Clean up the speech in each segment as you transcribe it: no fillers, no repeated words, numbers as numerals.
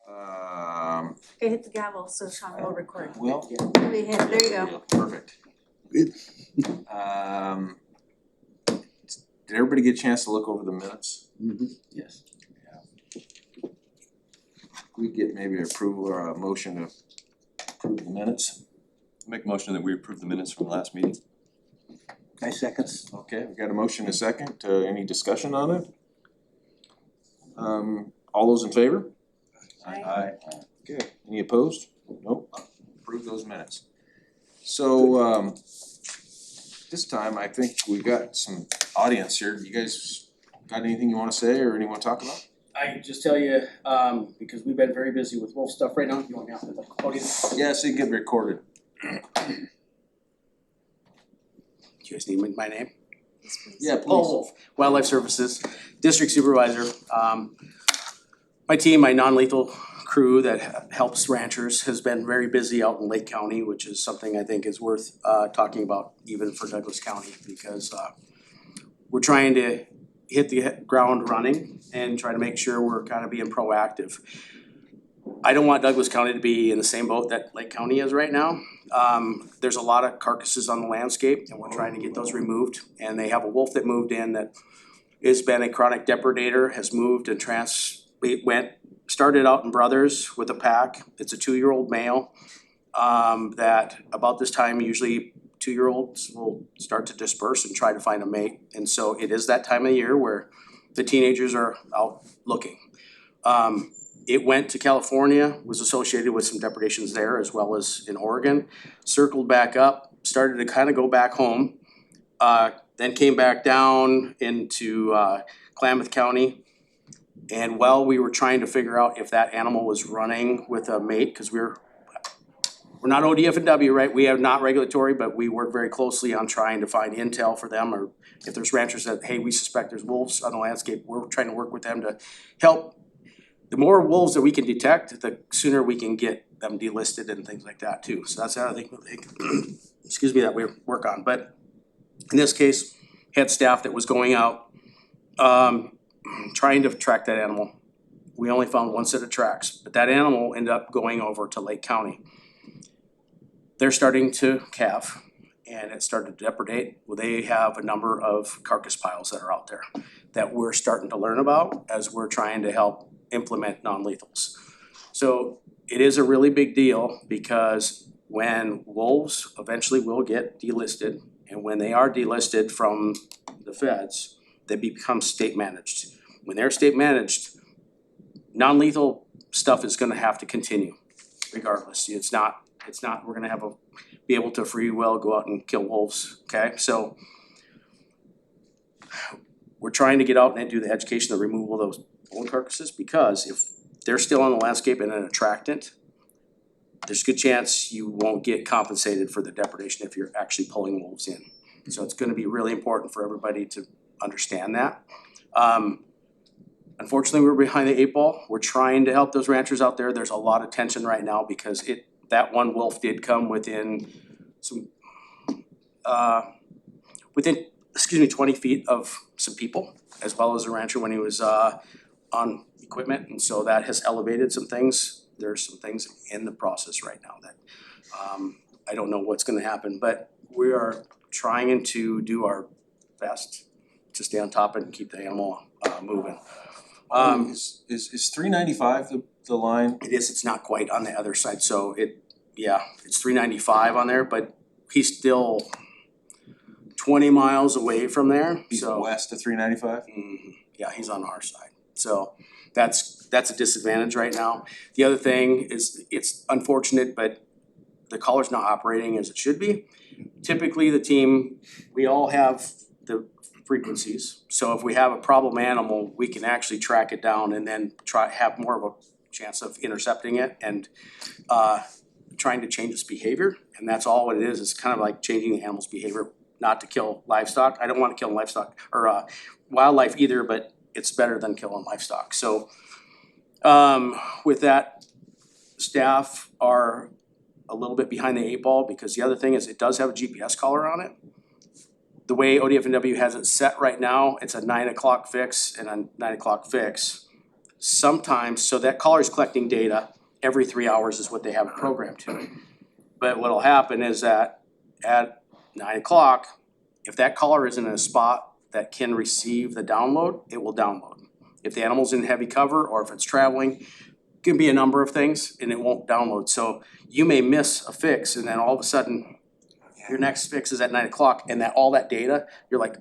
Okay, hit the gavel so Sean will record. Well, There you go. perfect. Did everybody get a chance to look over the minutes? Yes. We get maybe approval or a motion to approve the minutes? Make a motion that we approve the minutes from the last meeting. I seconds. Okay, we got a motion and a second. Any discussion on it? All those in favor? Aye. Okay, any opposed? Nope, approve those minutes. So, this time I think we've got some audience here. You guys got anything you wanna say or anyone to talk about? I can just tell you, because we've been very busy with wolf stuff right now, you want me out to the podium? Yeah, so you get recorded. Do you guys need my name? Yes, please. Yeah, please. Paul Wolf, Wildlife Services, District Supervisor. My team, my non-lethal crew that helps ranchers has been very busy out in Lake County, which is something I think is worth talking about even for Douglas County, because we're trying to hit the ground running and try to make sure we're kind of being proactive. I don't want Douglas County to be in the same boat that Lake County is right now. There's a lot of carcasses on the landscape and we're trying to get those removed. And they have a wolf that moved in that has been a chronic depredator, has moved and started out in Brothers with a pack. It's a 2-year-old male that about this time usually 2-year-olds will start to disperse and try to find a mate. And so it is that time of year where the teenagers are out looking. It went to California, was associated with some depredations there as well as in Oregon, circled back up, started to kind of go back home, then came back down into Klamath County. And while we were trying to figure out if that animal was running with a mate, because we're not ODF&W, right? We are not regulatory, but we work very closely on trying to find intel for them, or if there's ranchers that, hey, we suspect there's wolves on the landscape, we're trying to work with them to help. The more wolves that we can detect, the sooner we can get them delisted and things like that too. So that's another thing, excuse me, that we work on. But in this case, had staff that was going out, trying to track that animal. We only found one set of tracks, but that animal ended up going over to Lake County. They're starting to calve and it started to depredate. Well, they have a number of carcass piles that are out there that we're starting to learn about as we're trying to help implement non-lethals. So it is a really big deal because when wolves eventually will get delisted, and when they are delisted from the feds, they become state managed. When they're state managed, non-lethal stuff is gonna have to continue regardless. It's not, we're gonna be able to free will go out and kill wolves, okay? So we're trying to get out and do the education, the removal of those bone carcasses, because if they're still on the landscape and an attractant, there's a good chance you won't get compensated for the depredation if you're actually pulling wolves in. So it's gonna be really important for everybody to understand that. Unfortunately, we're behind the 8 ball. We're trying to help those ranchers out there. There's a lot of tension right now because that one wolf did come within 20 feet of some people, as well as a rancher when he was on equipment, and so that has elevated some things. There's some things in the process right now that I don't know what's gonna happen, but we are trying to do our best to stay on top and keep the animal moving. Is 395 the line? It is, it's not quite on the other side, so it's 395 on there, but he's still 20 miles away from there, He's so. west of 395? Yeah, he's on our side, so that's a disadvantage right now. The other thing is, it's unfortunate, but the collar's not operating as it should be. Typically, the team, we all have the frequencies, so if we have a problem animal, we can actually track it down and then have more of a chance of intercepting it and trying to change its behavior, and that's all what it is. It's kind of like changing the animal's behavior, not to kill livestock. I don't want to kill livestock or wildlife either, but it's better than killing livestock. So with that, staff are a little bit behind the 8 ball because the other thing is it does have a GPS collar on it. The way ODF&W has it set right now, it's a 9 o'clock fix and a 9 o'clock fix. sometimes, so that caller is collecting data every 3 hours is what they have it programmed to. But what'll happen is that at 9 o'clock, if that caller is in a spot that can receive the download, it will download. If the animal's in heavy cover or if it's traveling, it can be a number of things and it won't download. So you may miss a fix and then all of a sudden your next fix is at 9 o'clock and that all that data, you're like,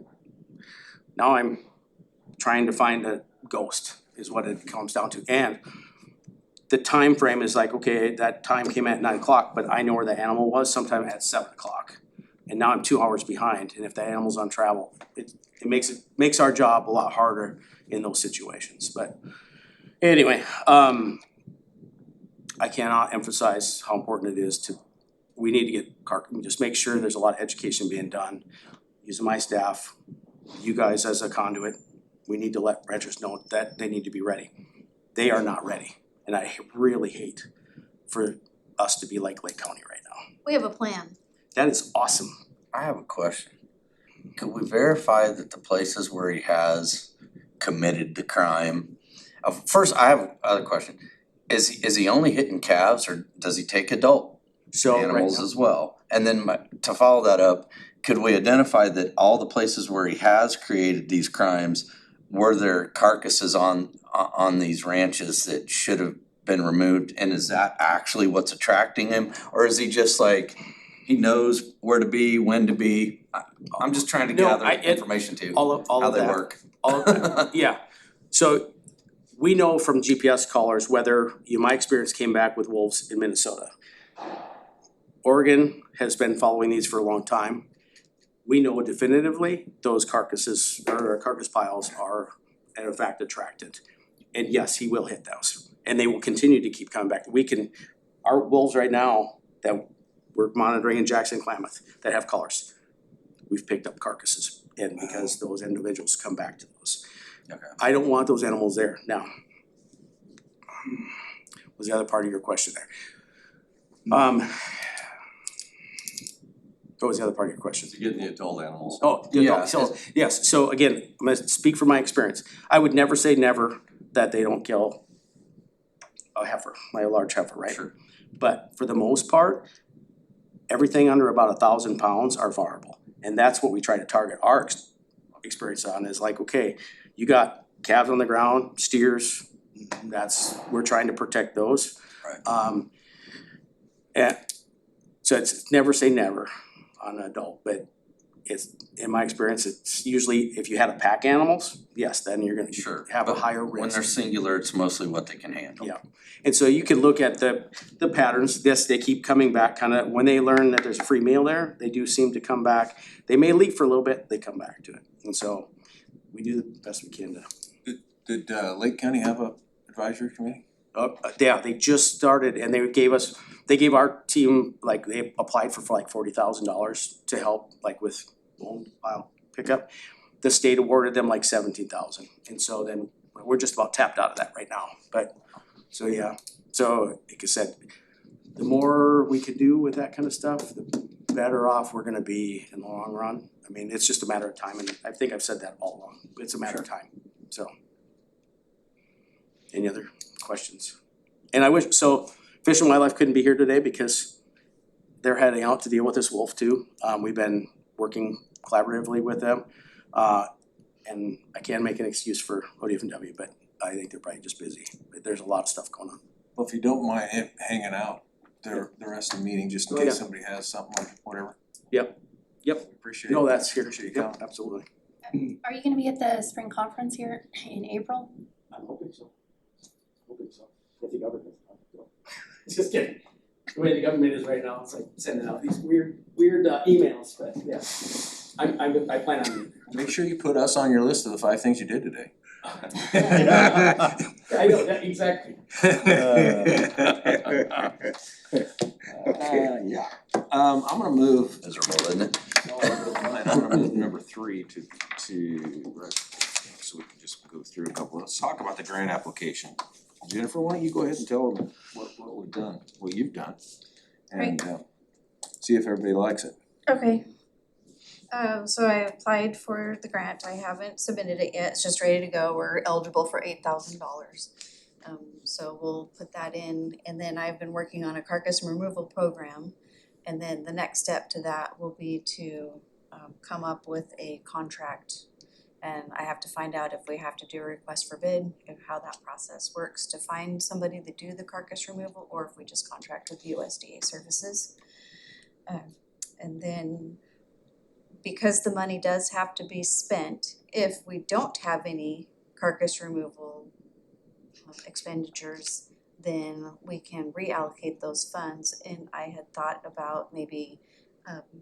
now I'm trying to find a ghost is what it comes down to. And the time frame is like, okay, that time came at 9 o'clock, but I know where the animal was sometime at 7 o'clock. And now I'm 2 hours behind, and if the animal's on travel, it makes our job a lot harder in those situations. But anyway, I cannot emphasize how important it is we need to get just make sure there's a lot of education being done. Using my staff, you guys as a conduit, we need to let ranchers know that they need to be ready. They are not ready, and I really hate for us to be like Lake County right now. We have a plan. That is awesome. I have a question. Could we verify that the places where he has committed the crime? First, I have another question. Is he only hitting calves or does he take adult So right animals now, as well? And then to follow that up, could we identify that all the places where he has created these crimes, were there carcasses on these ranches that should have been removed? And is that actually what's attracting him? Or is he just like, he knows where to be, when to be? I'm just trying to No, gather information too, all of how they that. work. All of that, yeah. So we know from GPS callers whether my experience came back with wolves in Minnesota. Oregon has been following these for a long time. We know definitively those carcasses or carcass piles are in fact attracted. And yes, he will hit those. And they will continue to keep coming back. Our wolves right now that we're monitoring in Jackson, Klamath that have collars, we've picked up carcasses and because those individuals come back to those. Okay. I don't want those animals there. Now, what was the other part of your question there? What was the other part of your question? To get the adult animals. Oh, Yeah. so, yes, so again, I'm gonna speak from my experience. I would never say never that they don't kill a heifer, like a large heifer, right? Sure. But for the most part, everything under about 1,000 pounds are viable. And that's what we try to target our experience on is like, okay, you got calves on the ground, steers, we're trying to protect those. Right. And so it's never say never on an adult, but it's, in my experience, it's usually if you had a pack animals, yes, then you're gonna Sure. have a But higher when risk. they're singular, it's mostly what they can handle. Yeah. And so you can look at the patterns, they keep coming back, kinda, when they learn that there's a free meal there, they do seem to come back. They may leave for a little bit, they come back to it, and so we do the best we can to. Did Lake County have a advisory committee? Yeah, they just started and they gave our team, like, they applied for like $40,000 to help, like, with loan file pickup. The state awarded them like 17,000, and so then we're just about tapped out of that right now, but, so yeah. So, like I said, the more we can do with that kind of stuff, the better off we're gonna be in the long run. I mean, it's just a matter of time, and I think I've said that all along, it's a matter of time, so. Any other questions? And I wish, so Fish and Wildlife couldn't be here today because they're heading out to deal with this wolf too. We've been working collaboratively with them. And I can't make an excuse for ODFW, but I think they're probably just busy. But there's a lot of stuff going on. Well, if you don't mind hanging out the rest of the meeting, just in Oh, case yeah. somebody has something or whatever. Yep. Appreciate it. No, that's here. Appreciate you Yep, coming. absolutely. Are you gonna be at the spring conference here in April? I'm hoping so. If the government. Just kidding. The way the government is right now, it's like sending out these weird emails, but yeah. I plan on being Make sure you put us on your list of the 5 things you did today. there. I know, that exactly. Yeah. I'm gonna move, Miserable, isn't it? I'm gonna move number 3 to so we can just go through a couple. Let's talk about the grant application. Jennifer, why don't you go ahead and tell them what we've done, what you've done, and see if everybody likes it. Okay. So I applied for the grant, I haven't submitted it yet, it's just ready to go, we're eligible for $8,000. So we'll put that in, and then I've been working on a carcass removal program. And then the next step to that will be to come up with a contract. And I have to find out if we have to do a request for bid, and how that process works to find somebody to do the carcass removal, or if we just contract with USDA services. And then because the money does have to be spent, if we don't have any carcass removal expenditures, then we can reallocate those funds. And I had thought about maybe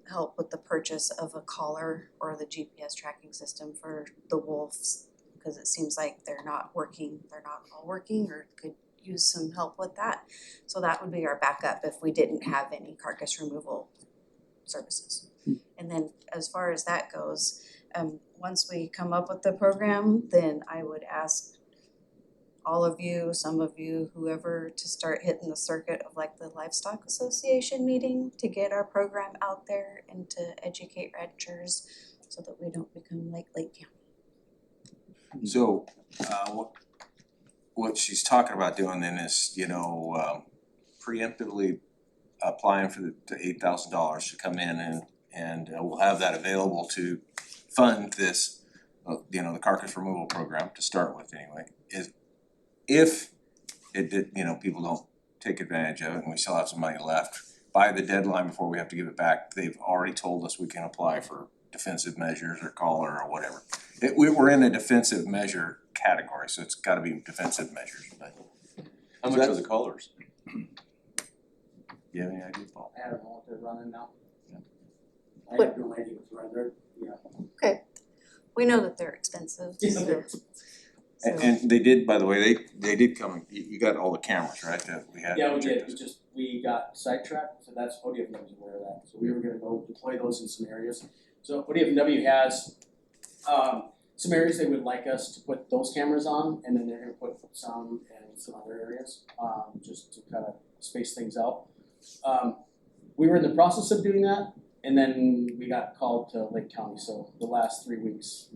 help with the purchase of a collar or the GPS tracking system for the wolves, because it seems like they're not all working, or could use some help with that. So that would be our backup if we didn't have any carcass removal services. And then as far as that goes, once we come up with the program, then I would ask all of you, some of you, whoever, to start hitting the circuit of like the Livestock Association meeting to get our program out there and to educate ranchers so that we don't become like Lake County. So, what she's talking about doing then is, preemptively applying for the $8,000 to come in, and we'll have that available to fund this, the carcass removal program to start with anyway. If it did, people don't take advantage of it and we still have some money left, by the deadline before we have to give it back, they've already told us we can apply for defensive measures or collar or whatever. We're in a defensive measure category, so it's gotta be defensive measures, but. How much are the collars? Do you have any idea, Paul? I don't know what they're running now. Yeah. I have no idea what's running there, yeah. We know that they're expensive, so. And they did, by the way, they did come, you got all the cameras, right, that we had? Yeah, we did, we got sidetracked, so that's ODFW was aware of that, so we were gonna go deploy those in some areas. So ODFW has some areas they would like us to put those cameras on, and then they're gonna put some in some other areas, just to kind of space things out. We were in the process of doing that, and then we got called to Lake County, so the last 3 weeks,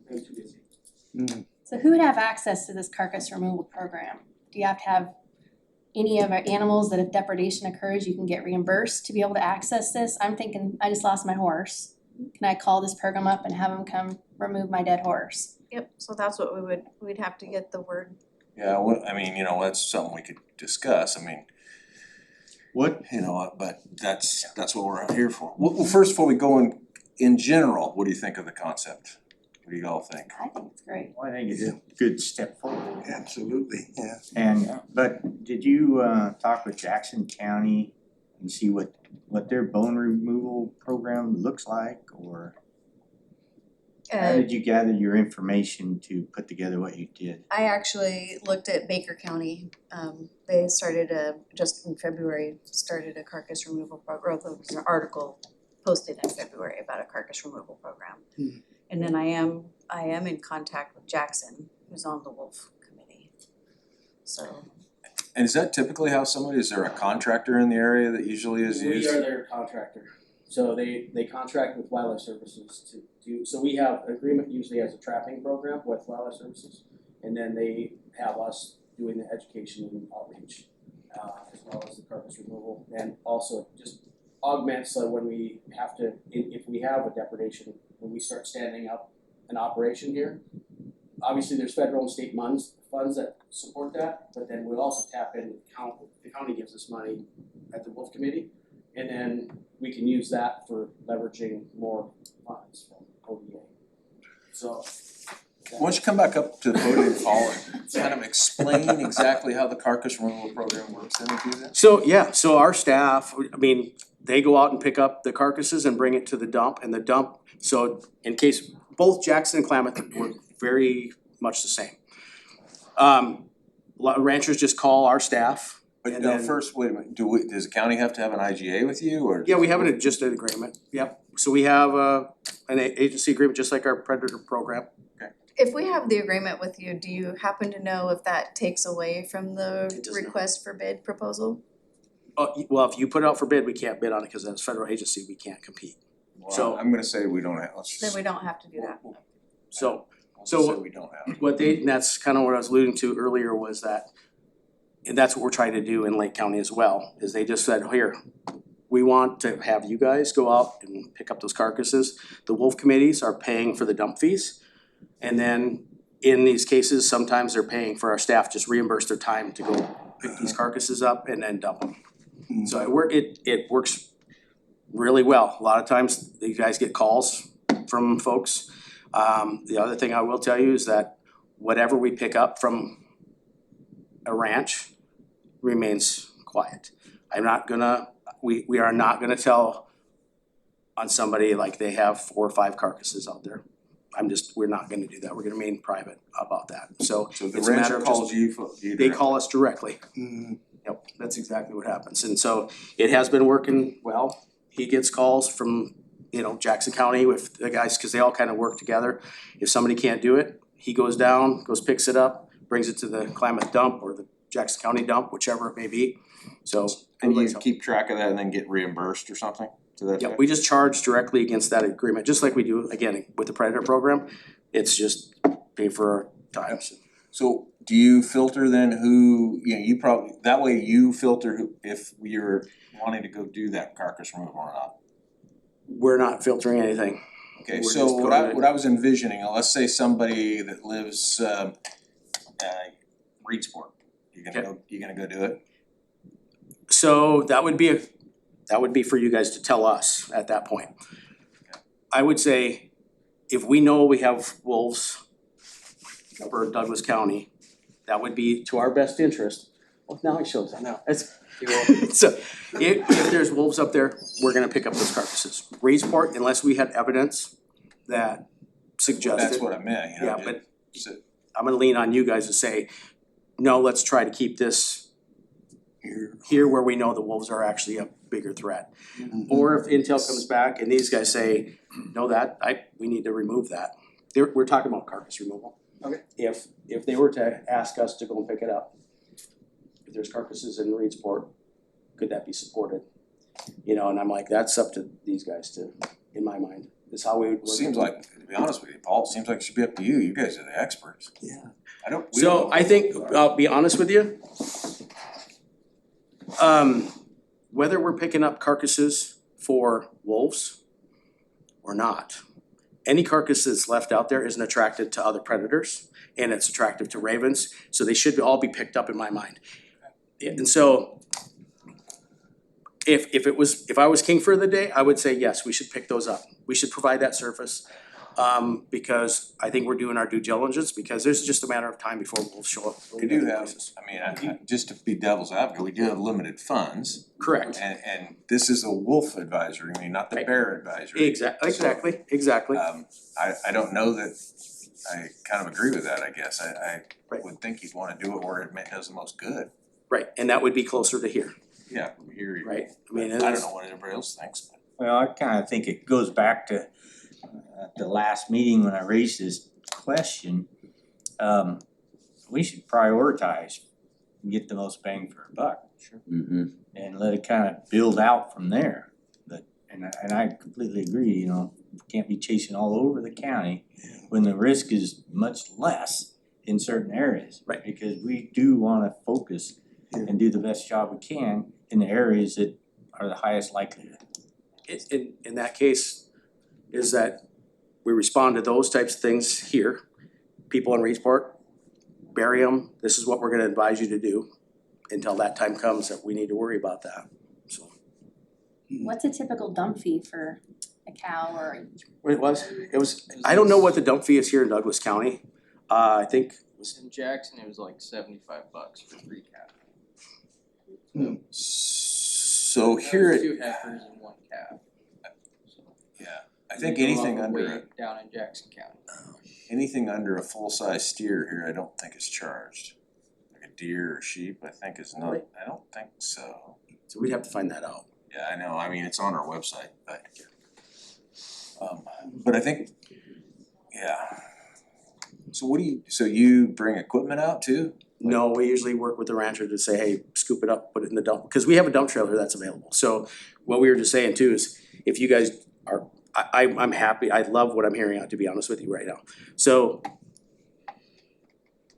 been too busy. So who would have access to this carcass removal program? Do you have to have any of our animals that if depredation occurs, you can get reimbursed to be able to access this? I'm thinking, I just lost my horse. Can I call this program up and have them come remove my dead horse? Yep, so that's what we'd have to get the word. Yeah, that's something we could discuss, but that's what we're here for. Well, first, before we go in general, what do you think of the concept? What do you all think? I think it's great. Well, I think it's a good step forward. Absolutely, yeah. And, but did you talk with Jackson County and see what their bone removal program looks like, or how did you gather your information to put together what you did? I actually looked at Baker County. They started just in February, started a carcass removal program. There was an article posted in February about a carcass removal program. And then I am in contact with Jackson, who's on the Wolf Committee. So. And is that typically how is there a contractor in the area that usually is used? We are their contractor, so they contract with Wildlife Services to do, so we have an agreement usually as a trapping program with Wildlife Services. And then they have us doing the education and outreach, as well as the carcass removal, and also just augments, so when we have to, if we have a depredation, when we start standing up an operation here, obviously there's federal and state funds that support that, but then we'll also tap in, the county gives us money at the Wolf Committee, and then we can use that for leveraging more funds from ODA. So. Why don't you come back up to the podium, Paul, and kind of explain exactly how the carcass removal program works, then we do that? So our staff, they go out and pick up the carcasses and bring it to the dump, and the dump, so in case, both Jackson and Klamath were very much the same. Ranchers just call our staff. But And no, then- first, wait a minute, does the county have to have an IGA with you, or? Yeah, we have just an agreement, yep. So we have an agency agreement, just like our predator program. If we have the agreement with you, do you happen to know if that takes away from It the does not. request for bid proposal? Well, if you put it out for bid, we can't bid on it, cause as a federal agency, we can't compete. So- Well, I'm gonna say we don't have, let's Then just, we don't have to do that. So let's just say so- we don't have. what they, and that's kind of what I was alluding to earlier was that, and that's what we're trying to do in Lake County as well, is they just said, here, we want to have you guys go out and pick up those carcasses. The wolf committees are paying for the dump fees. And then in these cases, sometimes they're paying for our staff, just reimburse their time to go pick these carcasses up and then dump them. So it works really well. A lot of times, you guys get calls from folks. The other thing I will tell you is that whatever we pick up from a ranch remains quiet. We are not gonna tell on somebody like they have 4 or 5 carcasses out there. We're not gonna do that. We're gonna remain private about that. So So the it's a matter rancher of calls just, you, they directly. call us directly. Yep, that's exactly what happens. And so it has been working well. He gets calls from, Jackson County with the guys, cause they all kind of work together. If somebody can't do it, he goes down, picks it up, brings it to the Klamath dump or the Jackson County dump, whichever it may be. So. And you everybody's helping. keep track of that and then get reimbursed or something to that Yeah, effect? we just charge directly against that agreement, just like we do, again, with the Predator program. It's just pay for our times. So do you filter then who, you probably, that way you filter who, if you're wanting to go do that carcass removal or not? We're not filtering anything. Okay, We're so just what going- I was envisioning, let's say somebody that lives Reedsport, you gonna go do it? So that would be for you guys to tell us at that point. I would say, if we know we have wolves over Douglas County, that would be to our best interest. Well, now he shows up now, so if there's wolves up there, we're gonna pick up those carcasses. Reedsport, unless we had evidence that suggested. That's what I meant, Yeah, but so- I'm gonna lean on you guys to say, no, let's try to keep this here where we know the wolves are actually a bigger threat. Or if intel comes back and these guys say, no, we need to remove that. We're talking about carcass removal. Okay. If they were to ask us to go and pick it up, if there's carcasses in Reedsport, could that be supported? And I'm like, that's up to these guys to, in my mind, is how we would work. Seems like, to be honest with you, Paul, it seems like it should be up to you, you guys are the experts. Yeah. We So don't know. I think, I'll be honest with you. Whether we're picking up carcasses for wolves or not, any carcass that's left out there isn't attracted to other predators and it's attractive to ravens, so they should all be picked up in my mind. And so if I was king for the day, I would say, yes, we should pick those up. We should provide that service. Because I think we're doing our due diligence, because there's just a matter of time before wolves show up. We do have, just to be devil's advocate, we do have limited funds. Correct. And this is a wolf advisory, not the Right. bear advisory. Exactly. I don't know that, I kind of agree with that, I guess. I Right. would think you'd wanna do it where it does the most good. Right, and that would be closer to here, Yeah, here, right? I don't know what everybody else thinks, but. Well, I kinda think it goes back to the last meeting when I raised this question. We should prioritize and get the most bang for our buck. And let it kinda build out from there. And I completely agree, can't be chasing all over the county when the risk is much less in certain areas. Right. Because we do wanna focus and do the best job we can in the areas that are the highest likelihood. In that case, is that we respond to those types of things here. People in Reedsport, bury them, this is what we're gonna advise you to do until that time comes that we need to worry about that, so. What's a typical dump fee for a cow or It was, I don't know what the dump fee is here in Douglas County. I think, In Jackson, it was like $75 for 3 calves. So here, it- 2 heifers and 1 calf. yeah, I think Legal anything under, weight down in Jackson County. anything under a full-size steer here, I don't think is charged. Like a deer or sheep, I think is not, I don't think so. so we'd have to find that out. Yeah, I know, it's on our website, but I think, yeah. So so you bring equipment out too? No, we usually work with the rancher to say, hey, scoop it up, put it in the dump, cause we have a dump trailer that's available. So what we were just saying too is, if you guys are, I'm happy, I love what I'm hearing out, to be honest with you right now. So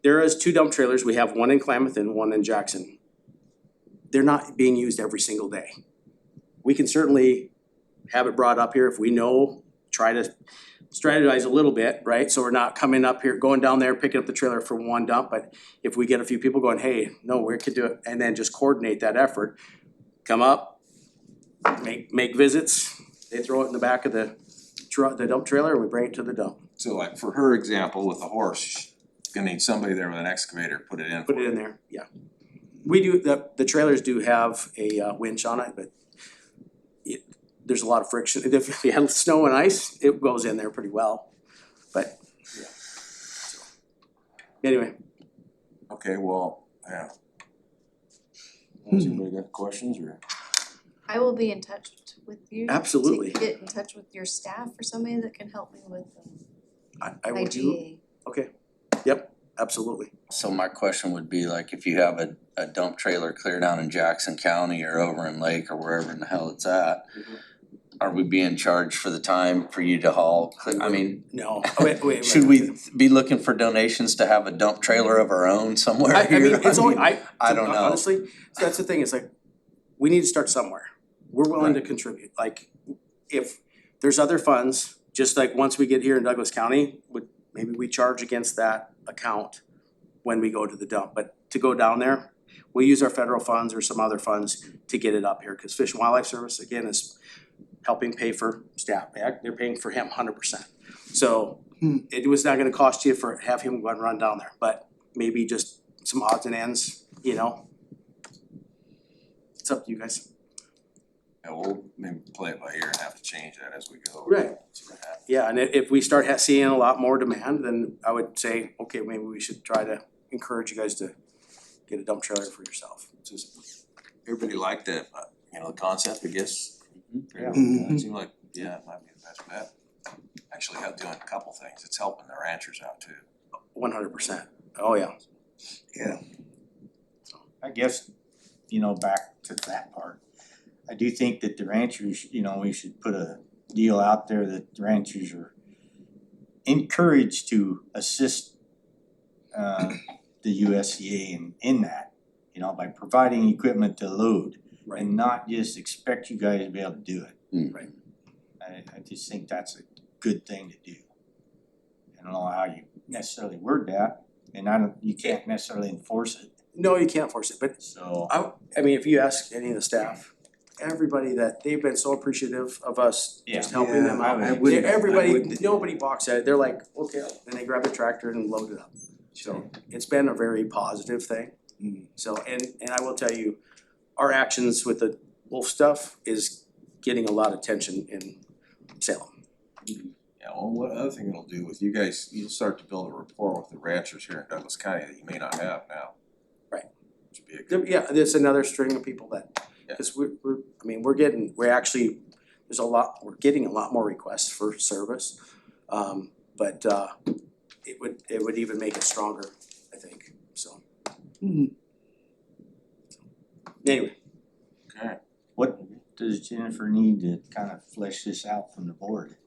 there is 2 dump trailers, we have one in Klamath and one in Jackson. They're not being used every single day. We can certainly have it brought up here if we know, try to strategize a little bit, right? So we're not coming up here, going down there, picking up the trailer for one dump, but if we get a few people going, hey, no, we could do it, and then just coordinate that effort, come up, make visits, they throw it in the back of the dump trailer, and we bring it to the dump. So like for her example with the horse, she's gonna need somebody there with an excavator, put it in. Put it in there, yeah. We do, the trailers do have a winch on it, but there's a lot of friction. If you have snow and ice, it goes in there pretty well, but, yeah. So, anyway, Okay, well, yeah. Has anybody got questions or? I will be in touch with you. Absolutely. To get in touch with your staff or somebody that can help me with I will do, IGA. okay, yep, absolutely. So my question would be like, if you have a dump trailer clear down in Jackson County or over in Lake or wherever in the hell it's at, are we being charged for the time for you to haul? I mean, No, oh, wait. should we be looking for donations to have a dump trailer of our own somewhere I here? mean, it's only, I don't know. honestly, that's the thing, it's like, we need to start somewhere. We're willing to contribute, like, if there's other funds, just like once we get here in Douglas County, maybe we charge against that account when we go to the dump, but to go down there, we use our federal funds or some other funds to get it up here, cause Fish and Wildlife Service, again, is helping pay for staff, they're paying for him 100%. So it was not gonna cost you have him go and run down there, but maybe just some odds and ends, you know? It's up to you guys. Yeah, we'll maybe play it by ear and have to change that as we go. Right. See what happens. Yeah, and if we start seeing a lot more demand, then I would say, okay, maybe we should try to encourage you guys to get a dump trailer for yourself. Everybody liked the, the concept, I guess. Yeah. It seemed like, yeah, it might be the best bet. Actually, doing a couple things, it's helping the ranchers out too. 100%. Oh, yeah. Yeah. I guess, back to that part, I do think that the ranchers, we should put a deal out there that the ranchers are encouraged to assist the USDA in that, by providing equipment to load. Right. And not just expect you guys to be able to do it. Right. I just think that's a good thing to do. I don't know how you necessarily word that, and you can't necessarily enforce it, No, you can't force it, but so. I mean, if you ask any of the staff, everybody they've been so appreciative of us just Yeah. helping them Yeah, out. I wouldn't- Everybody, nobody balks at it, they're like, okay, and they grab the tractor and load it up. So it's been a very positive thing. So, and I will tell you, our actions with the wolf stuff is getting a lot of attention in Salem. Yeah, well, what other thing it'll do with you guys, you'll start to build a rapport with the ranchers here in Douglas County that you may not have now. Right. Which would be a good. Yeah, there's another string of people that, cause we're getting a lot more requests for service. But it would even make it stronger, I think, so. Anyway, Okay. What does Jennifer need to kind of flesh this out from the board?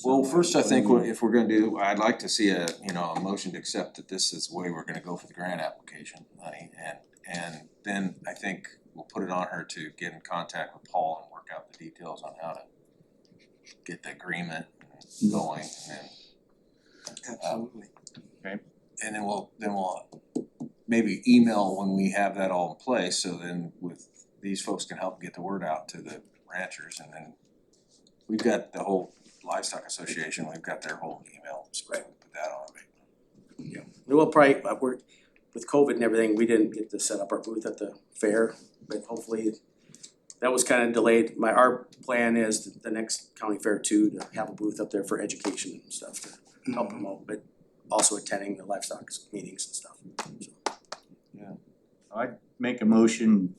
Well, first, I think What do if we're gonna do, I'd like to see a motion to accept that this is the way we're gonna go for the grant application, honey, and then I think we'll put it on her to get in contact with Paul and work out the details on how to get the agreement going, and then absolutely. and then we'll maybe email when we have that all in place, so then these folks can help get the word out to the ranchers, and then we've got the whole livestock association, we've got their whole email, so we can put that on it. Yeah, we'll probably, with COVID and everything, we didn't get to set up our booth at the fair, but hopefully that was kind of delayed. Our plan is the next county fair too, to have a booth up there for education and stuff to help promote, but also attending the livestock meetings and stuff, so. I'd make a motion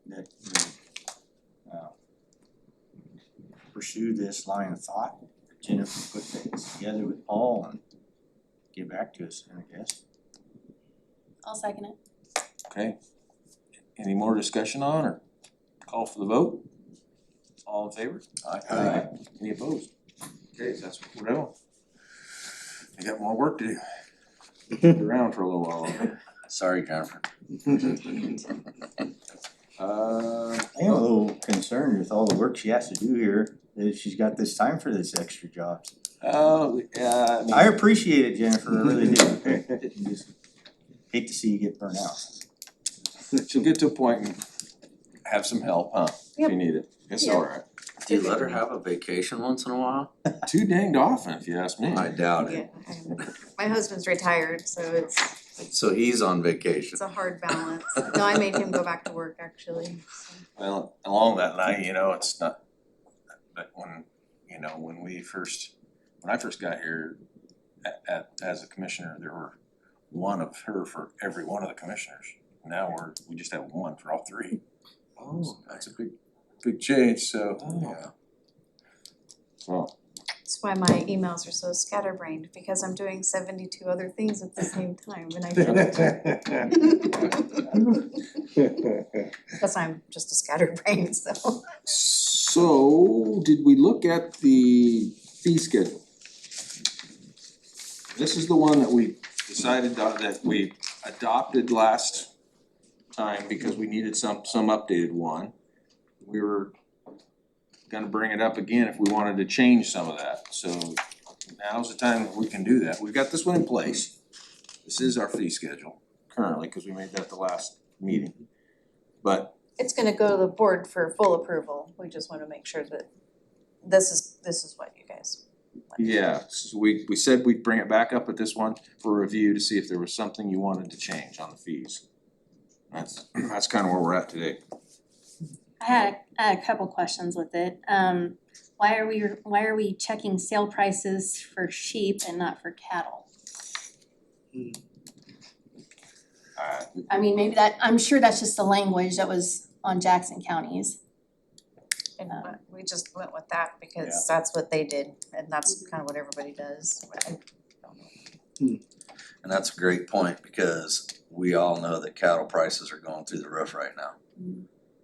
that we pursue this line of thought. Jennifer put things together with Paul and get back to us, I guess. I'll second it. Okay. Any more discussion on or call for the vote? All in favor? Aye. Any opposed? Okay, so that's what we're doing. We got more work to do. Stick around for a little while longer. Sorry, Jennifer. I am a little concerned with all the work she has to do here, that she's got this time for this extra job. Yeah, I mean. I appreciate it, Jennifer, I really do. Just hate to see you get burnt out. She'll get to a point and have some help, huh? If you need it. It's Yeah. alright. Do you let her have a vacation once in a while? Too danged often, if you ask me. I doubt Yeah, it. my husband's retired, so So he's on vacation. it's a hard balance. No, I made him go back to work actually, so. Well, along that line, it's not, but when I first got here as a commissioner, there were one of her for every one of the commissioners. Now we just have one for all three. Oh, That's a big change, so. yeah. Well, That's why my emails are so scatterbrained, because I'm doing 72 other things at the same time and I don't. Plus I'm just a scatterbrain, so. so did we look at the fee schedule? This is the one that we decided that we adopted last time because we needed some updated one. We were gonna bring it up again if we wanted to change some of that, so now's the time that we can do that. We've got this one in place. This is our fee schedule currently, cause we made that the last meeting. But It's gonna go to the board for full approval. We just wanna make sure that this is what you guys like. yeah, so we said we'd bring it back up at this one for review to see if there was something you wanted to change on the fees. That's kinda where we're at today. I had a couple questions with it. Why are we checking sale prices for sheep and not for cattle? I mean, maybe I'm sure that's just the language that was on Jackson County's. And we just went with that because that's what they did and that's kind of what everybody does. And that's a great point because we all know that cattle prices are going through the roof right now.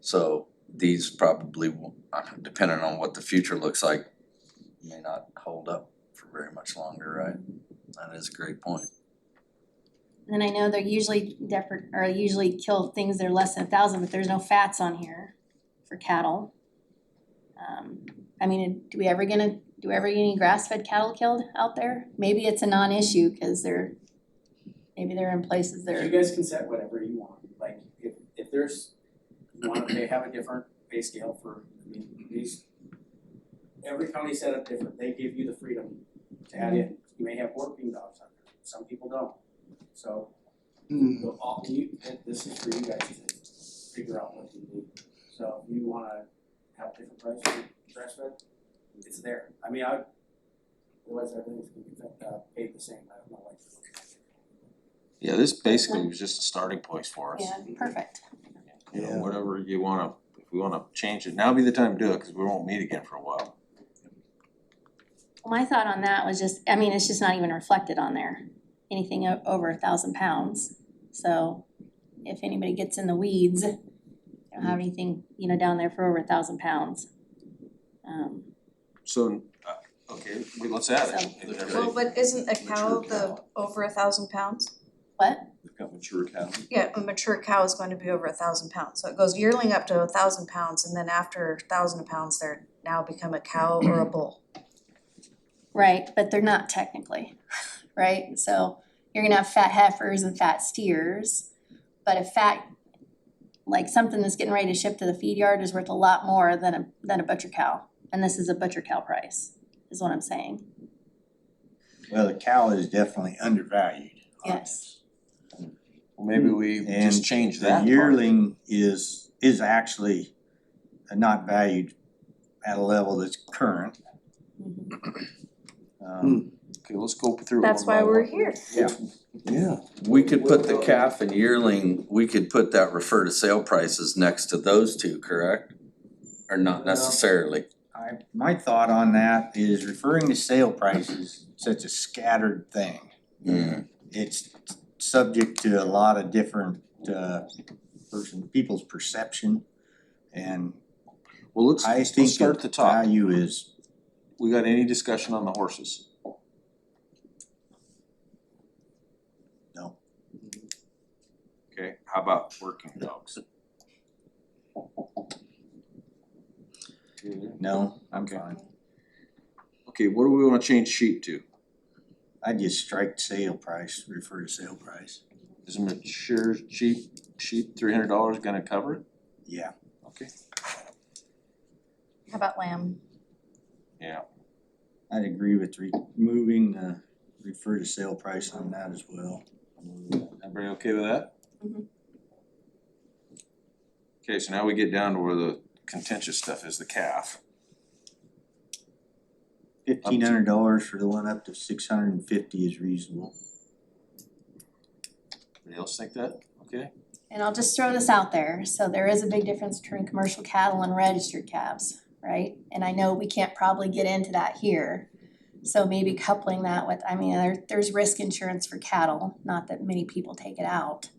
So these probably will, depending on what the future looks like, may not hold up for very much longer, right? That is a great point. And then I know they're usually usually kill things that are less than 1,000, but there's no fats on here for cattle. I mean, do we ever get any grass-fed cattle killed out there? Maybe it's a non-issue, cause maybe they're in places that You are, guys can set whatever you want, like if there's, they have a different pay scale for, every county set up different, they give you the freedom to add in. You may have working dogs on there, some people don't. So, this is for you guys to figure out what you need. So if you wanna have different price for grass fed, it's there. I mean, otherwise everything's gonna be paid the same, I don't know, like. Yeah, this basically was just a starting place for us. yeah, perfect. You know, whatever you wanna, if we wanna change it, now would be the time to do it, cause we won't meet again for a while. My thought on that was just, I mean, it's just not even reflected on there, anything over 1,000 pounds. So if anybody gets in the weeds, they don't have anything, down there for over 1,000 pounds. So, okay, let's add it. Well, but isn't a cow over 1,000 pounds? What? They've got mature cattle. Yeah, a mature cow is going to be over 1,000 pounds. So it goes yearling up to 1,000 pounds and then after 1,000 pounds, they're now become a cow or a bull. Right, but they're not technically, right? So you're gonna have fat heifers and fat steers, but a fat, like something that's getting ready to ship to the feed yard is worth a lot more than a butcher cow. And this is a butcher cow price, is what I'm saying. Well, the cow is definitely undervalued on Yes. this. Maybe we And just change that part. the yearling is actually not valued at a level that's current. Okay, let's go through it That's one by why we're one. here. Yeah. We could put the calf and yearling, we could put that refer to sale prices next to those two, correct? Or not necessarily? My thought on that is referring to sale prices, such a scattered thing. Mm. It's subject to a lot of different people's perception. And Well, let's I think start at the the top. value is, We got any discussion on the horses? No. Okay, how about working dogs? no, I'm Okay. fine. Okay, what do we wanna change sheep to? I just strike sale price, refer to sale price. Is a mature sheep $300 gonna cover it? Yeah, Okay. How about lamb? Yeah, I'd agree with removing the refer to sale price on that as well. everybody okay with that? Mhm. Okay, so now we get down to where the contentious stuff is, the calf. $1,500 for the one up to 650 is reasonable. Anybody else think that? Okay, And I'll just throw this out there, so there is a big difference between commercial cattle and registered calves, right? And I know we can't probably get into that here. So maybe coupling that with, I mean, there's risk insurance for cattle, not that many people take it out.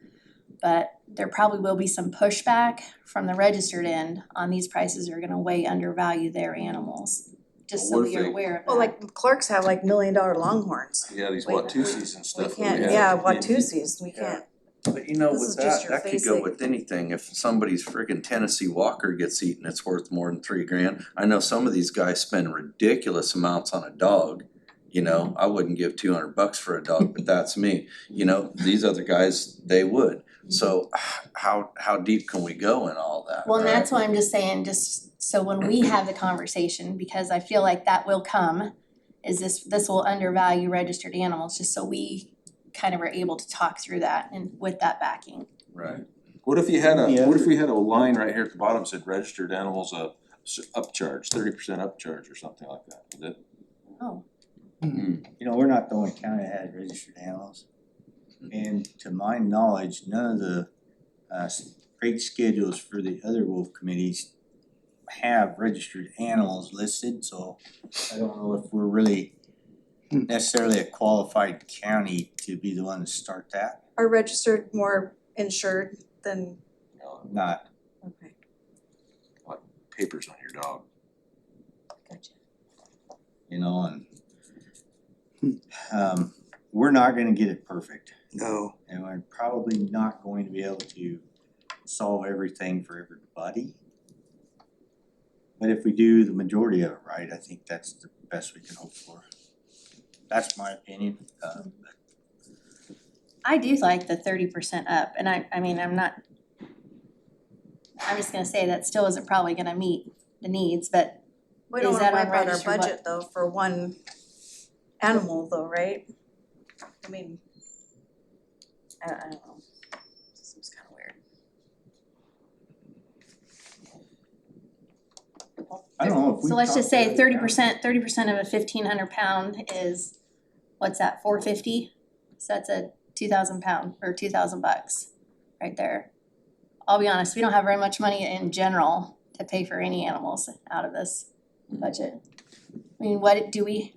But there probably will be some pushback from the registered end on these prices are gonna way undervalue their animals. Just so Well, what if we are they- aware of that. Well, like clerks have like $1 million longhorns. yeah, these We- Watusis and We stuff. that can't, have. yeah, Watusis, we can't. But you know, This with is just that, your that could go basic- with anything, if somebody's friggin' Tennessee Walker gets eaten, it's worth more than $3,000. I know some of these guys spend ridiculous amounts on a dog, you know, I wouldn't give $200 for a dog, but that's me. You know, these other guys, they would, so how deep can we go in all that, Well, and right? that's why I'm just saying, just so when we have the conversation, because I feel like that will come, is this will undervalue registered animals, just so we kind of are able to talk through that and with that backing. Right. What if you had Yeah. what if we had a line right here at the bottom said registered animals upcharge, 30% upcharge or something like that? Would that- Oh, You know, we're not the only county that has registered animals. And to my knowledge, none of the rate schedules for the other wolf committees have registered animals listed, so I don't know if we're really necessarily a qualified county to be the one to start that. Are registered more insured than, you know, Not, okay, papers on your dog? gotcha. you know, and we're not gonna get it perfect. No. And we're probably not going to be able to solve everything for everybody. But if we do the majority of it right, I think that's the best we can hope for. That's my opinion. I do like the 30% up, and I mean, I'm just gonna say that still isn't probably gonna meet the needs, but We don't Is wanna that worry on about our registered what? budget though for one animal though, right? I mean, I don't know, seems kinda weird. I don't know if we so let's just talked say about it. 30% of a 1,500 pound is, what's that, $450? So that's a 2,000 pound, or $2,000 right there. I'll be honest, we don't have very much money in general to pay for any animals out of this budget. I mean, what do we,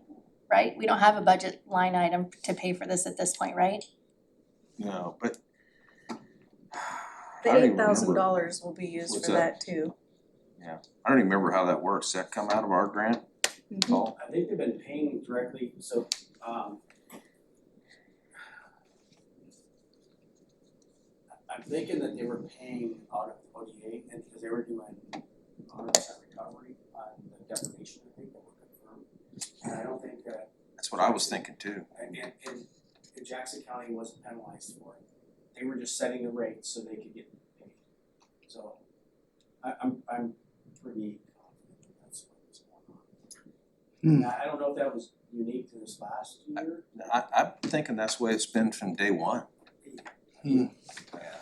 right? We don't have a budget line item to pay for this at this point, right? No, but. The I don't even $8,000 will be used What's for that? that too. I don't even remember how that works. Does that come out of our grant? Paul? I think they've been paying directly, so, I'm thinking that they were paying out of ODA, and because they were doing 100% recovery on the deprivation, I think, that were confirmed. And I don't think that, That's what I was thinking too. and Jackson County wasn't penalized for it. They were just setting the rates so they could get paid. So, I'm pretty confident that that's what was going on. Now, I don't know if that was unique to this last year. I'm thinking that's the way it's been from day one. Yeah,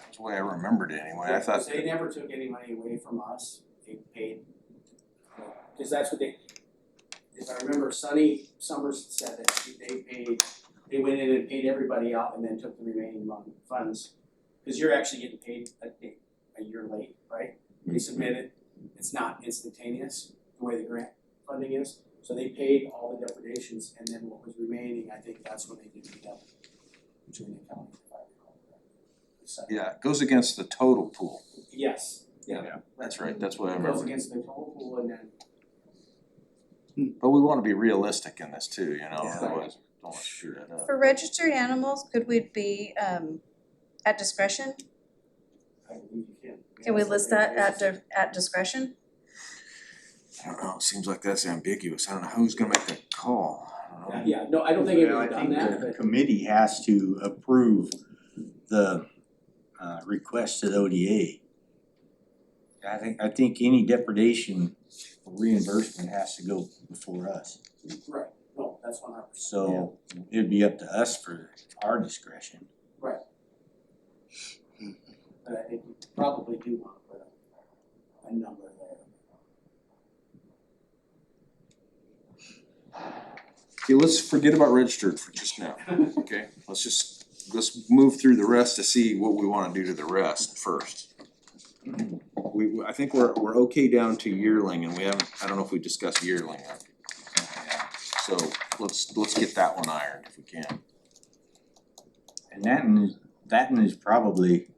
that's the way I remembered it anyway. I thought. They never took any money away from us, they paid, cause that's what they, if I remember, Sonny Summers said that they went in and paid everybody out and then took the remaining funds. Cause you're actually getting paid a year late, right? They submit it, it's not instantaneous, the way the grant funding is. So they paid all the depredations, and then what was remaining, I think that's when they did the double between the county and the fire. Yeah, it goes against the total pool. Yes, That's right, that's what I It goes remember. against the total pool and then. But we wanna be realistic in this too, you know, Yeah. otherwise don't wanna screw that up. For registered animals, could we be at discretion? I believe you can. Can we list that at discretion? I don't know, it seems like that's ambiguous, I don't know who's gonna make that call, I don't know. Yeah, no, I don't think Well, I anyone's done think that, the but committee has to approve the request to the ODA. I think any depredation reimbursement has to go before us. right, no, that's 100%. So it'd be up to us for our discretion. But I think you probably do want to put a number there. Okay, let's forget about registered for just now, okay? Let's move through the rest to see what we wanna do to the rest first. I think we're okay down to yearling and we haven't, I don't know if we discussed yearling yet. So let's get that one ironed if we can. And that one is probably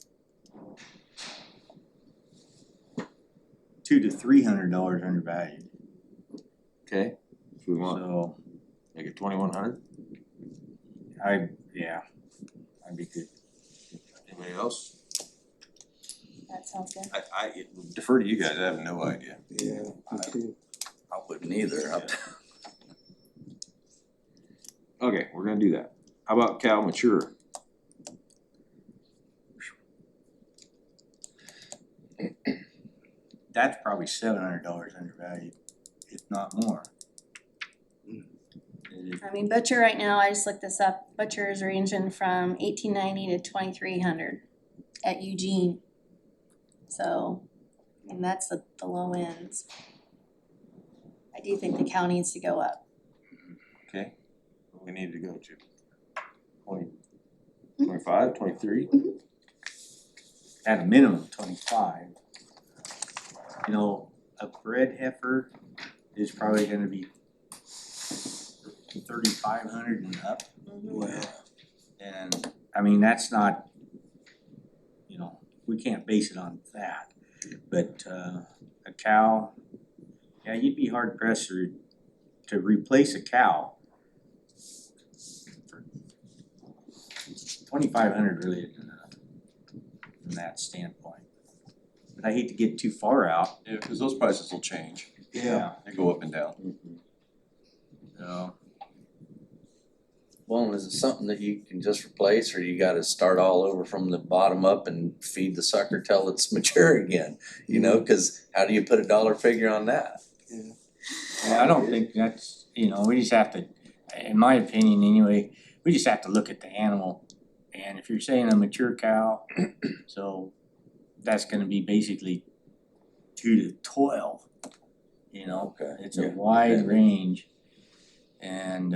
$200 to $300 undervalued, Okay, if we want, so make it 2,100, I'd be good. anybody else? That sounds good. I defer to you guys, I have no idea. Yeah, me too. I wouldn't either. Okay, we're gonna do that. How about cow mature? That's probably $700 undervalued, if not more. I mean, butcher right now, I just looked this up, butcher is ranging from 1890 to 2300 at Eugene. So, and that's the low ends. I do think the cow needs to go up. Okay, what we need to go to? 20, 25, 23? At a minimum 25. You know, a bred heifer is probably gonna be 3,500 and up. Wow. And I mean, that's not, you know, we can't base it on that. But a cow, yeah, you'd be hard pressed to replace a cow. 2,500 really isn't enough from that standpoint. But I hate to get too far out. Yeah, cause those prices will change. Yeah. They go up and down. So, Well, is it something that you can just replace, or you gotta start all over from the bottom up and feed the sucker till it's mature again? You know, cause how do you put a dollar figure on that? yeah, I don't think that's, you know, we just have to, in my opinion anyway, we just have to look at the animal. And if you're saying a mature cow, so that's gonna be basically 2 to 12, you know? Okay, It's a yeah, wide okay. range. And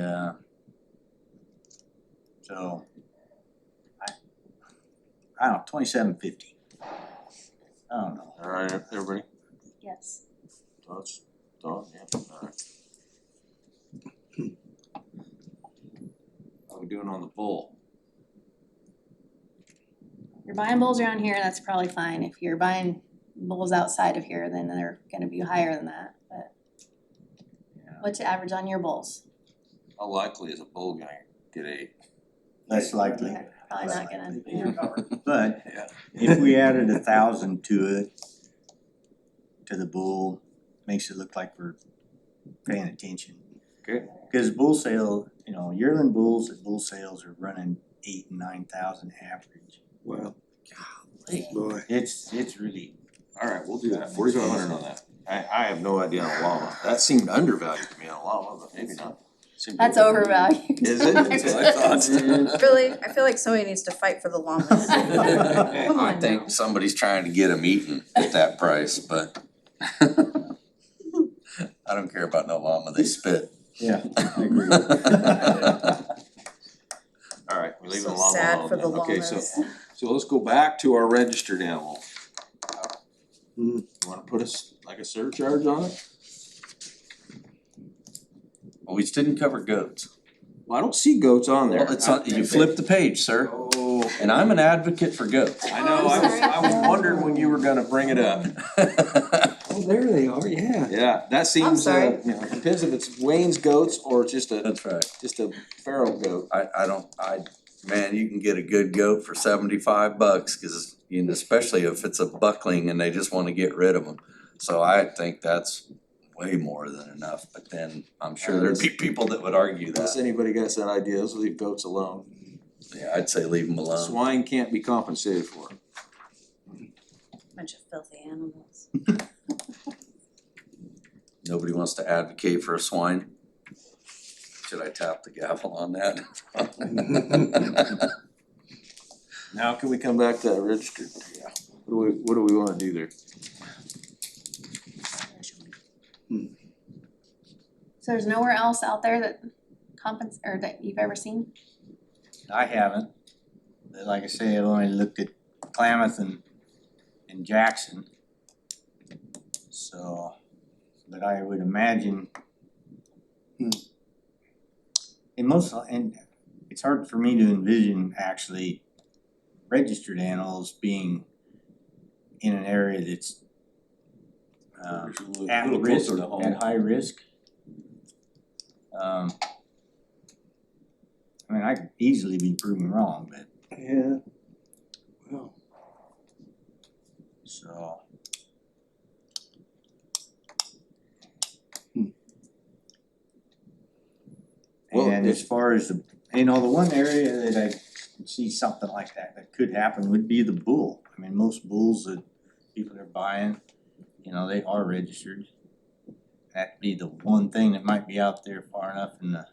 so I don't know, 2750. I don't know. Alright, everybody, Yes. thoughts, yeah, alright. How we doing on the bull? If you're buying bulls around here, that's probably fine. If you're buying bulls outside of here, then they're gonna be higher than that, but. Yeah. What's the average on your bulls? How likely is a bull gonna get a? Less likely. Probably not gonna, yeah. But Yeah. if we added 1,000 to it, to the bull, makes it look like we're paying attention. Okay. Cause bull sale, you know, yearling bulls at bull sales are running 8,000 and 9,000 average. Wow. Golly. Boy. It's really, Alright, we'll do that, 4,500 on that. I have no idea on a llama, that seemed undervalued to me on a llama, but maybe not. Seemed That's overvalued. Is it? That's what I thought. Really, I feel like somebody needs to fight for the llamas. Come I on think now. somebody's trying to get them eaten at that price, but I don't care about no llama, they spit. yeah, I agree. Alright, we leave the So llama sad alone for then. the Okay, llamas. so let's go back to our registered animal. Hmm. You wanna put us like a surcharge on it? We didn't cover goats. Well, I don't see goats on there. Well, it's on, you flip the page, sir. Oh, And I'm an advocate for goats. I know, I was wondering when you were gonna bring it up. Oh, there they are, yeah. Yeah, that seems, sorry. depends if it's Wayne's goats or just a That's right. feral goat. Man, you can get a good goat for $75, cause especially if it's a buckling and they just wanna get rid of them. So I think that's way more than enough, but then I'm sure there'd be people that would argue Unless that. anybody got some ideas, leave goats alone. Yeah, I'd say leave them alone. Swine can't be compensated for. Bunch of filthy animals. Nobody wants to advocate for a swine? Should I tap the gavel on that? Now can we come back to that registered? Yeah. What do we wanna do there? So there's nowhere else out there that or that you've ever seen? I haven't. But like I say, I've only looked at Klamath and Jackson. So, but I would imagine. And it's hard for me to envision actually registered animals being in an area that's at Little risk, closer to home. at high risk. I mean, I could easily be proven wrong, but Yeah. Well, so. Well, And as far as the one area that I could see something like that could happen would be the bull. I mean, most bulls that people are buying, they are registered. That'd be the one thing that might be out there far enough in the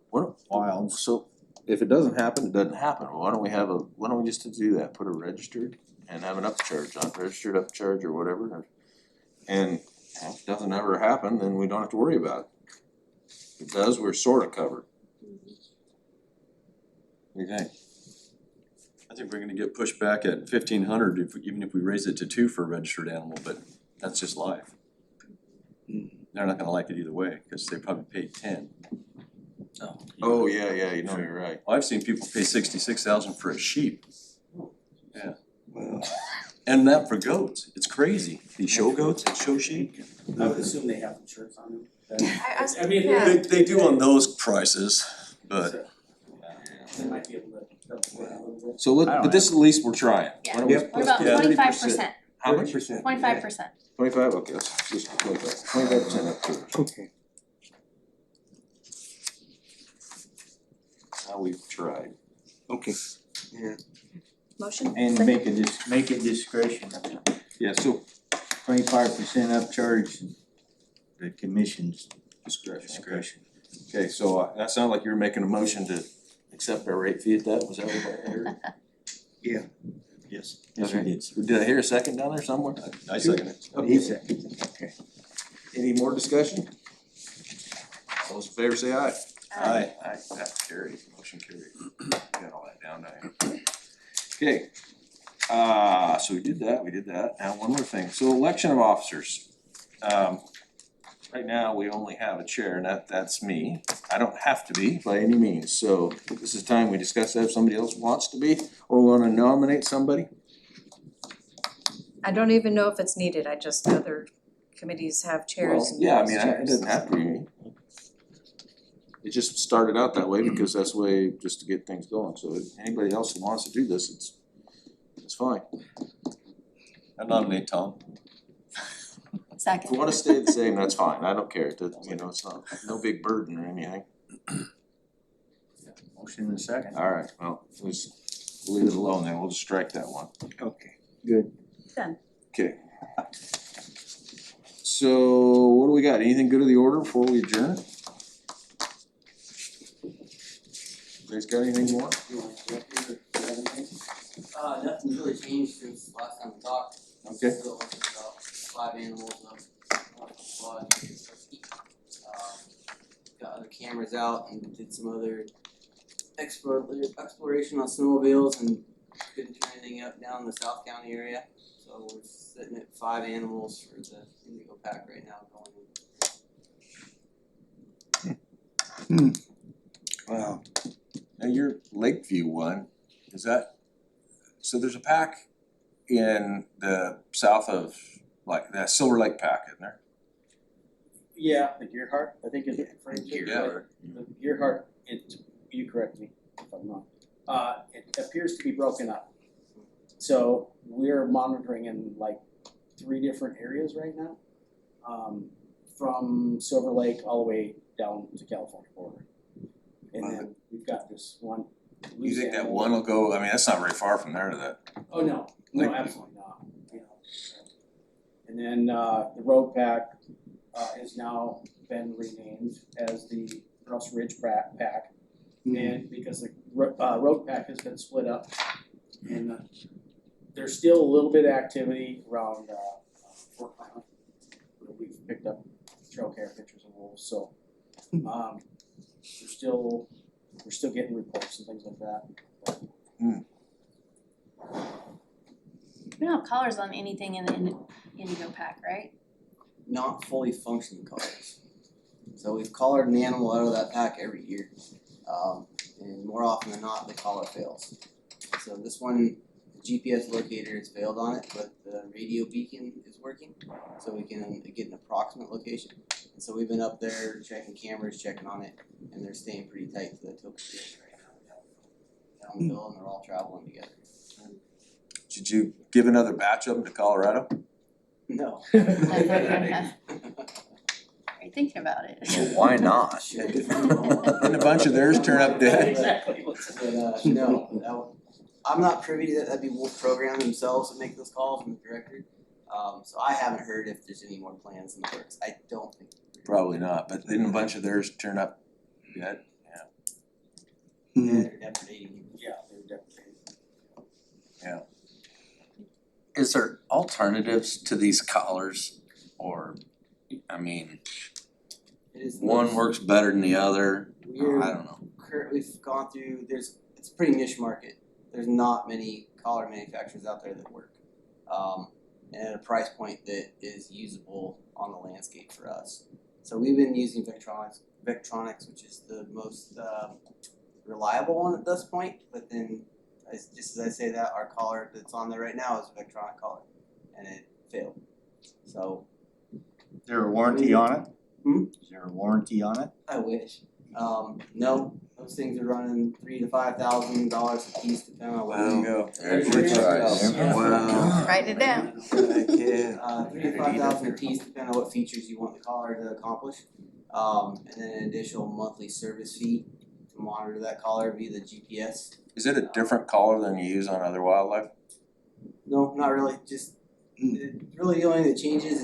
What, wilds. so if it doesn't happen, it doesn't happen. Why don't we just do that, put a registered and have an upcharge on registered upcharge or whatever. And if it doesn't ever happen, then we don't have to worry about it. If it does, we're sort of covered. What do you think? I think we're gonna get pushed back at 1,500 even if we raise it to 2 for a registered animal, but that's just life. They're not gonna like it either way, cause they probably paid 10. Oh, yeah, you're right. Well, I've seen people pay 66,000 for a sheep, well, and that for goats, it's crazy. These show goats and show sheep. I would assume they have insurance on them. I mean, yeah. They do on those prices, but They might be able to double that a little bit. So but this at least we're trying. Why don't we Yep. What about Yeah. 25%? How much? 30%. 25%. 25, okay, let's just 25% up to it. Okay. Now we've tried. Okay, yeah. Motion? And Second. make it discretion. Yeah, so 25% upcharge, the commission's discretion. Okay, so that sounded like you were making a motion to accept our rate fee at that, was that what I heard? Yeah. Yes, yes, we Okay. did. Did I hear a second down there somewhere? I second it. Okay. He said. Okay. Any more discussion? All those in favor say aye. Aye. Aye, that carried, motion carried. Got all that down now. Okay, so we did that, now one more thing, so election of officers. Right now, we only have a chair, and that's me. I don't have to be by any means, so this is time we discuss that if somebody else wants to be, or wanna nominate somebody. I don't even know if it's needed, I just know other committees have chairs Well, and yeah, I vice mean, it chairs. doesn't have to be me. It just started out that way because that's the way, just to get things going, so if anybody else who wants to do this, it's fine. I nominate Tom. If Second. you wanna stay the same, that's fine, I don't care, it's not, no big burden or anything. Motion in a second. Alright, well, we'll leave it alone then, we'll just strike that one. Okay, good. Done. Okay. So, what do we got, anything good of the order before we adjourn? You guys got anything more? Nothing's really changed since last time we talked. Okay. Still about 5 animals up, got other cameras out and did some other exploration on snowmobiles and couldn't turn anything up down in the South County area. So we're sitting at 5 animals for the Indigo Pack right now going in. Wow. Now your Lakeview one, is that, so there's a pack in the south of, like, that Silver Lake pack, isn't there? Yeah, the Gearhart, I think is referring to. Gearhart. The Gearhart, you correct me if I'm wrong. It appears to be broken up. So we're monitoring in like 3 different areas right now. From Silver Lake all the way down to California border. And then we've got this one. You think that one will go, I mean, that's not very far from there to that. Oh, no, no, absolutely not, you know. And then, the road pack, has now been renamed as the Russ Ridge Pack. And because the road pack has been split up, and, there's still a little bit of activity around, Fort Clement. We've picked up trail care pictures of wolves, so, we're still getting reports and things like that. We don't have collars on anything in the Indigo pack, right? Not fully functioning collars. So we've collared an animal out of that pack every year. And more often than not, the collar fails. So this one, the GPS locator has failed on it, but the radio beacon is working. So we can get an approximate location. And so we've been up there checking cameras, checking on it, and they're staying pretty tight to the Tocopilla right now. Down the hill, and they're all traveling together. Did you give another batch of them to Colorado? No. Are you thinking about it? Well, why not? Didn't a bunch of theirs turn up dead? Exactly. But no, I'm not privy to that. That'd be Wolf Program themselves that make those calls and the director. So I haven't heard if there's any more plans in the works. I don't think. Probably not, but didn't a bunch of theirs turn up dead? Yeah, they're depredating. Yeah, they're definitely. Is there alternatives to these collars? Or, I mean, It is one works better than the other, We're I don't know. we've gone through. It's a pretty niche market. There's not many collar manufacturers out there that work, and at a price point that is usable on the landscape for us. So we've been using Vectronics, which is the most reliable one at this point. But then, just as I say that, our collar that's on there right now is a Vectronic collar, and it failed. So Is there a warranty on it? Hmm? Is there a warranty on it? I wish. No, those things are running $3,000 to $5,000 a piece, depending on what. There you go. There's your your price. Yeah. Wow. Write it down. $3,000 to $5,000 a piece, depending on what features you want the collar to accomplish. And then an additional monthly service fee to monitor that collar via the GPS. Is it a different collar than you use on other wildlife? No, not really. Just really the only thing that changes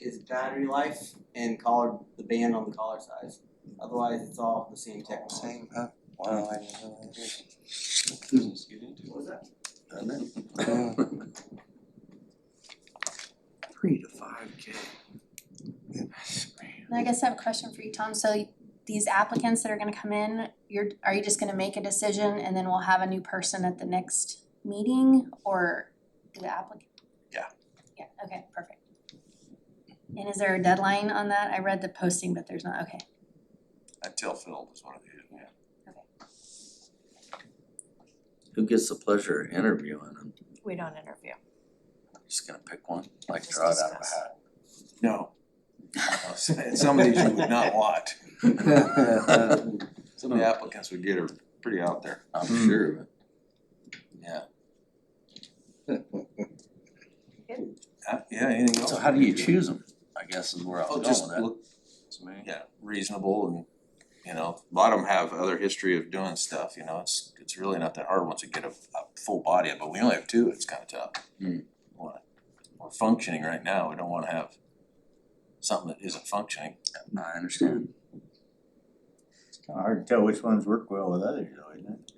is battery life and collar, the band on the collar size. Otherwise, it's all the same technology. Wow. What was that? 3 to 5K. And I guess I have a question for you, Tom. So these applicants that are gonna come in, are you just gonna make a decision and then we'll have a new person at the next meeting, or the applicant? Yeah. Yeah, okay, perfect. And is there a deadline on that? I read the posting, but there's not, okay. Until filled is what it is, yeah. Who gets the pleasure of interviewing them? We don't interview. Just gonna pick one, like Just draw it out of a discuss. hat. No. Some of these you would not want. Some of the applicants we get are pretty out there. I'm sure of it. Yeah, anything else? So how do you choose them? I guess is where I was Oh, going just with that. look, yeah, reasonable and, you know, a lot of them have other history of doing stuff, you know, it's really not that hard once you get a full body of it, but we only have 2, it's kinda tough. We're functioning right now, we don't wanna have something that isn't functioning. I understand. It's kinda hard to tell which ones work well with others though, isn't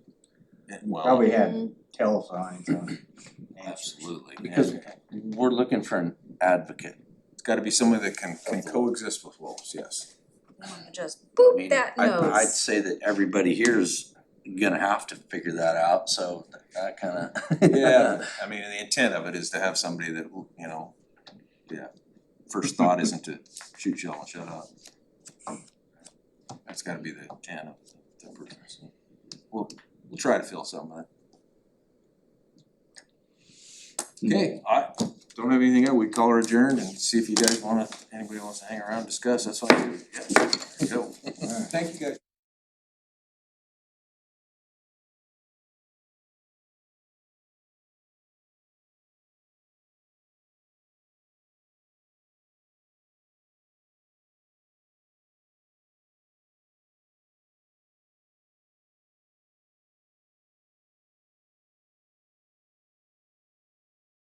it? Well, Probably had tell signs on answers. absolutely, Because yeah. we're looking for an advocate. It's gotta be somebody that can coexist with wolves, yes. We wanna just I boop mean, that I'd nose. say that everybody here is gonna have to figure that out, so that kinda. Yeah, I mean, the intent of it is to have somebody that, you know, first thought isn't to shoot, yell, and shut up. That's gotta be the intent of the person. we'll try to fill some of it. Okay, I don't have anything else, we call her adjourned and see if you guys anybody wants to hang around and discuss, that's fine. Yeah, there you go. Thank you guys.